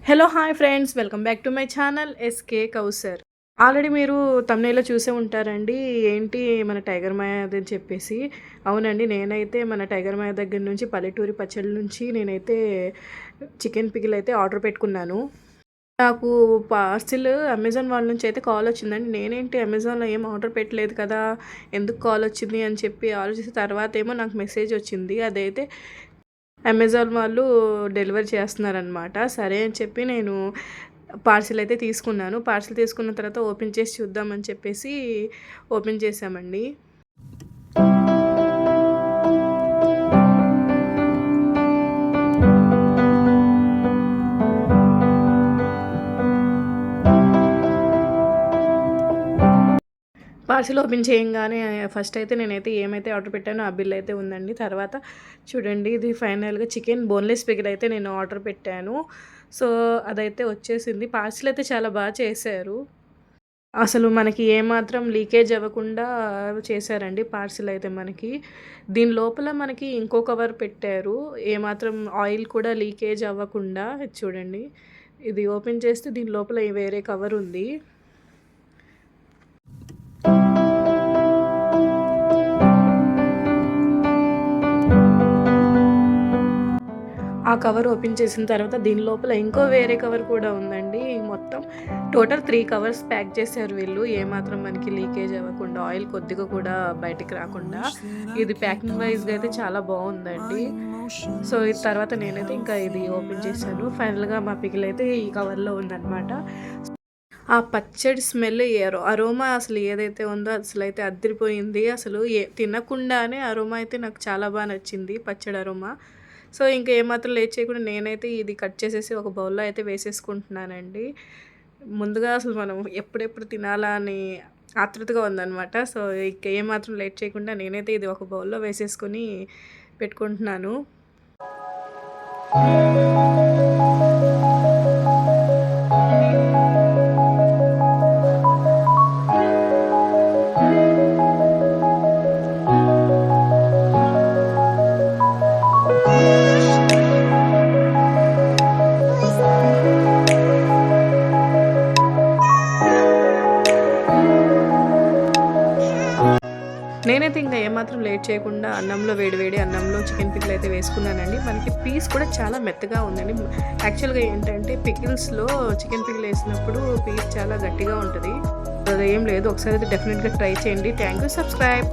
Hello hi friends, welcome back to my channel SK Kausar. Already మీరు తమ్నైలో చూసే ఉంటారండి. ఏంటి మన టైగర్ మాయ అని చెప్పేసి. అవునండి, నేనైతే మన టైగర్ మాయ దగ్గర నుంచి పల్లెటూరి పచ్చళ్ళ నుంచి నేనైతే చికెన్ పికిల్ అయితే ఆర్డర్ పెట్టుకున్నాను. నాకు పార్సిల్ అమెజాన్ వాళ్ళ నుంచి అయితే కాల్ వచ్చిందండి. నేనేంటి అమెజాన్లో ఏం ఆర్డర్ పెట్టలేదు కదా, ఎందుకు కాల్ వచ్చింది అని చెప్పి ఆలోచిస్తే తర్వాత ఏమో నాకు మెసేజ్ వచ్చింది. అదైతే అమెజాన్ వాళ్ళు డెలివరీ చేస్తున్నారనమాట. సరే అని చెప్పి నేను పార్సిల్ అయితే తీసుకున్నాను. పార్సిల్ తీసుకున్న తర్వాత ఓపెన్ చేసి చూద్దామని చెప్పేసి ఓపెన్ చేసామండి. పార్సిల్ ఓపెన్ చేయంగానే ఫస్ట్ అయితే నేనైతే ఏమైతే ఆర్డర్ పెట్టానో ఆ బిల్ అయితే ఉందండి. తర్వాత చూడండి, ఇది ఫైనల్గా చికెన్ బోన్లెస్ పికిల్ అయితే నేను ఆర్డర్ పెట్టాను. సో అదైతే వచ్చేసింది. పార్సిల్ అయితే చాలా బాగా చేశారు. అసలు మనకి ఏమాత్రం లీకేజ్ అవ్వకుండా చేశారండి పార్సిల్ అయితే మనకి. దీని లోపల మనకి ఇంకో కవర్ పెట్టారు, ఏమాత్రం ఆయిల్ కూడా లీకేజ్ అవ్వకుండా. చూడండి, ఇది ఓపెన్ చేస్తే దీని లోపల వేరే కవర్ ఉంది. ఆ కవర్ ఓపెన్ చేసిన తర్వాత దీని లోపల ఇంకో వేరే కవర్ కూడా ఉందండి. మొత్తం టోటల్ 3 కవర్స్ ప్యాక్ చేశారు వీళ్ళు, ఏమాత్రం మనకి లీకేజ్ అవ్వకుండా, ఆయిల్ కొద్దిగా కూడా బయటికి రాకుండా. ఇది ప్యాకింగ్ వైజ్గా అయితే చాలా బాగుందండి. సో ఇది తర్వాత నేనైతే ఇంకా ఇది ఓపెన్ చేశాను. ఫైనల్గా మా పికిల్ అయితే ఈ కవర్లో ఉందన్నమాట. ఆ పచ్చడి స్మెల్, అరోమా అసలు ఏదైతే ఉందో అసలు అయితే అదిరిపోయింది. అసలు తినకుండానే అరోమా అయితే నాకు చాలా బాగా నచ్చింది, పచ్చడి అరోమా. సో ఇంకా ఏమాత్రం లేట్ చేయకుండా నేనైతే ఇది కట్ చేసేసి ఒక బౌల్లో అయితే వేసేసుకుంటున్నానండి. ముందుగా అసలు మనం ఎప్పుడెప్పుడు తినాలా అని ఆతృతగా ఉందన్నమాట. సో ఇక ఏమాత్రం లేట్ చేయకుండా నేనైతే ఇది ఒక బౌల్లో వేసేసుకొని పెట్టుకుంటున్నాను. నేనైతే ఇంకా ఏమాత్రం లేట్ చేయకుండా అన్నంలో వేడి అన్నంలో చికెన్ పికిల్ అయితే వేసుకున్నానండి. మనకి పీస్ కూడా చాలా మెత్తగా ఉందండి. యాక్చువల్గా ఏంటంటే పికిల్స్లో చికెన్ పికిల్ వేసినప్పుడు పీస్ చాలా గట్టిగా ఉంటుంది. అదేం లేదు, ఒకసారి అయితే డెఫినెట్గా ట్రై చేయండి. Thank you. సబ్స్క్రైబ్.